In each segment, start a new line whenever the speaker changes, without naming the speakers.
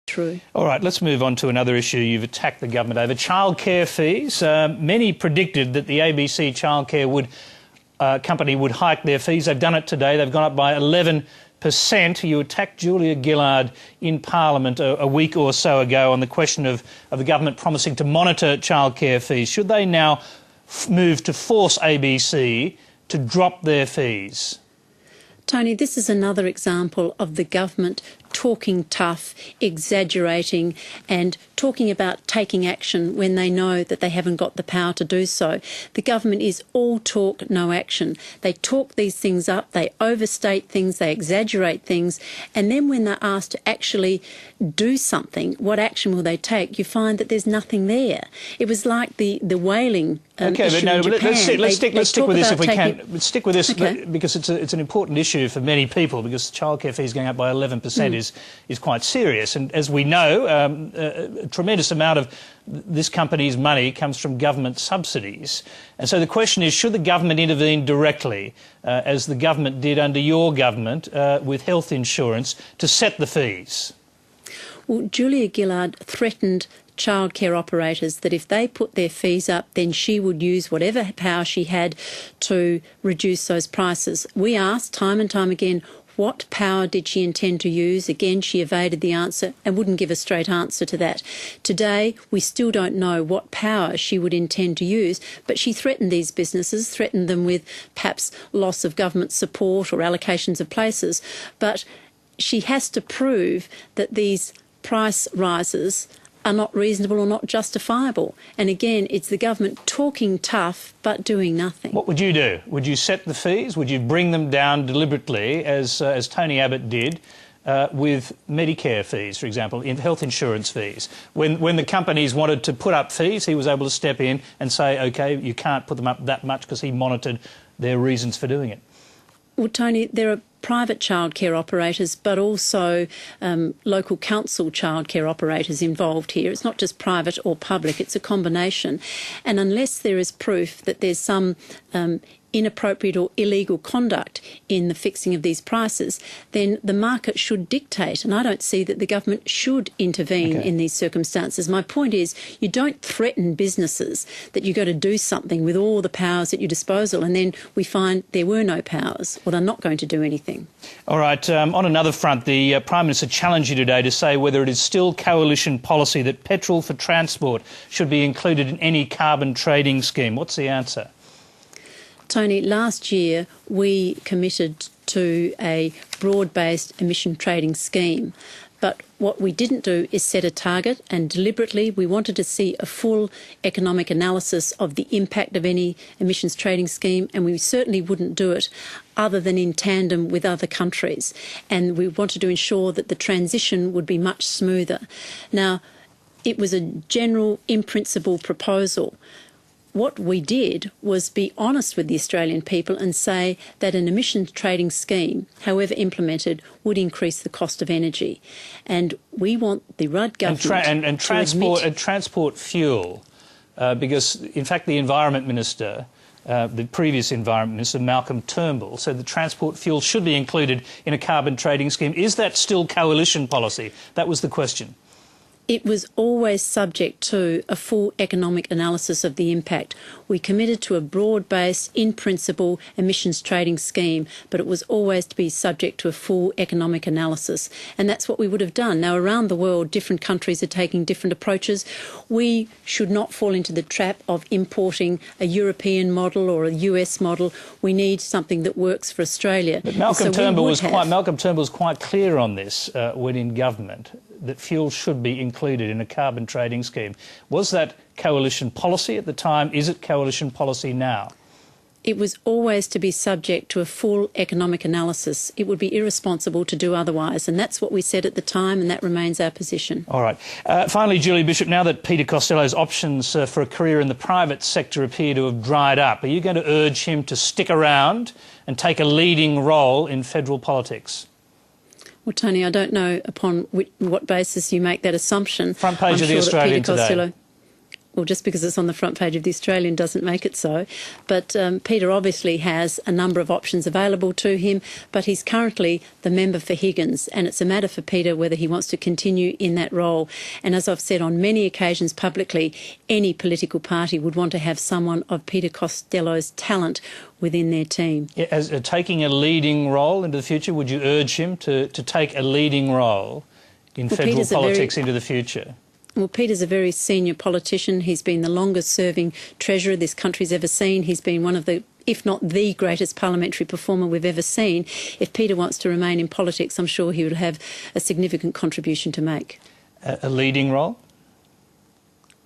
true.
All right, let's move on to another issue you've attacked the government over, childcare fees. Many predicted that the ABC childcare company would hike their fees. They've done it today. They've gone up by 11%. You attacked Julia Gillard in Parliament a week or so ago on the question of the government promising to monitor childcare fees. Should they now move to force ABC to drop their fees?
Tony, this is another example of the government talking tough, exaggerating and talking about taking action when they know that they haven't got the power to do so. The government is all talk, no action. They talk these things up, they overstate things, they exaggerate things, and then when they're asked to actually do something, what action will they take? You find that there's nothing there. It was like the whaling issue in Japan.
Let's stick with this if we can. Let's stick with this because it's an important issue for many people, because childcare fees going up by 11% is quite serious. And as we know, a tremendous amount of this company's money comes from government subsidies. And so the question is, should the government intervene directly, as the government did under your government with health insurance, to set the fees?
Well, Julia Gillard threatened childcare operators that if they put their fees up, then she would use whatever power she had to reduce those prices. We asked time and time again, what power did she intend to use? Again, she evaded the answer and wouldn't give a straight answer to that. Today, we still don't know what power she would intend to use, but she threatened these businesses, threatened them with perhaps loss of government support or allocations of places. But she has to prove that these price rises are not reasonable or not justifiable. And again, it's the government talking tough but doing nothing.
What would you do? Would you set the fees? Would you bring them down deliberately, as Tony Abbott did with Medicare fees, for example, in health insurance fees? When the companies wanted to put up fees, he was able to step in and say, OK, you can't put them up that much, because he monitored their reasons for doing it.
Well, Tony, there are private childcare operators, but also local council childcare operators involved here. It's not just private or public, it's a combination. And unless there is proof that there's some inappropriate or illegal conduct in the fixing of these prices, then the market should dictate. And I don't see that the government should intervene in these circumstances. My point is, you don't threaten businesses that you've got to do something with all the powers at your disposal, and then we find there were no powers or are not going to do anything.
All right. On another front, the Prime Minister challenged you today to say whether it is still coalition policy that petrol for transport should be included in any carbon trading scheme. What's the answer?
Tony, last year we committed to a broad-based emission trading scheme. But what we didn't do is set a target, and deliberately we wanted to see a full economic analysis of the impact of any emissions trading scheme, and we certainly wouldn't do it other than in tandem with other countries. And we wanted to ensure that the transition would be much smoother. Now, it was a general, in-principle proposal. What we did was be honest with the Australian people and say that an emissions trading scheme, however implemented, would increase the cost of energy. And we want the Rudd government
transport fuel, because in fact the Environment Minister, the previous Environment Minister, Malcolm Turnbull, said the transport fuel should be included in a carbon trading scheme. Is that still coalition policy? That was the question.
It was always subject to a full economic analysis of the impact. We committed to a broad-based, in-principle emissions trading scheme, but it was always to be subject to a full economic analysis. And that's what we would have done. Now, around the world, different countries are taking different approaches. We should not fall into the trap of importing a European model or a US model. We need something that works for Australia.
But Malcolm Turnbull was quite clear on this when in government, that fuel should be included in a carbon trading scheme. Was that coalition policy at the time? Is it coalition policy now?
It was always to be subject to a full economic analysis. It would be irresponsible to do otherwise, and that's what we said at the time, and that remains our position.
All right. Finally, Julie Bishop, now that Peter Costello's options for a career in the private sector appear to have dried up, are you going to urge him to stick around and take a leading role in federal politics?
Well, Tony, I don't know upon what basis you make that assumption.
Front page of the Australian today.
Well, just because it's on the front page of The Australian doesn't make it so. But Peter obviously has a number of options available to him, but he's currently the member for Higgins, and it's a matter for Peter whether he wants to continue in that role. And as I've said on many occasions publicly, any political party would want to have someone of Peter Costello's talent within their team.
Yeah, as taking a leading role into the future, would you urge him to take a leading role in federal politics into the future?
Well, Peter's a very senior politician. He's been the longest-serving Treasurer this country's ever seen. He's been one of the, if not the greatest parliamentary performer we've ever seen. If Peter wants to remain in politics, I'm sure he would have a significant contribution to make.
A leading role?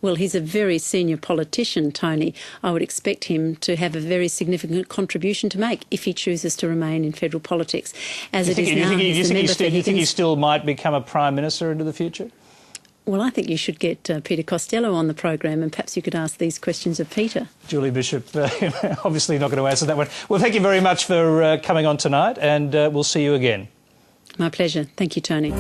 Well, he's a very senior politician, Tony. I would expect him to have a very significant contribution to make if he chooses to remain in federal politics. As it is now, he's the member for Higgins.
Do you think he still might become a Prime Minister into the future?
Well, I think you should get Peter Costello on the program, and perhaps you could ask these questions of Peter.
Julie Bishop, obviously not going to answer that one. Well, thank you very much for coming on tonight, and we'll see you again.
My pleasure. Thank you, Tony.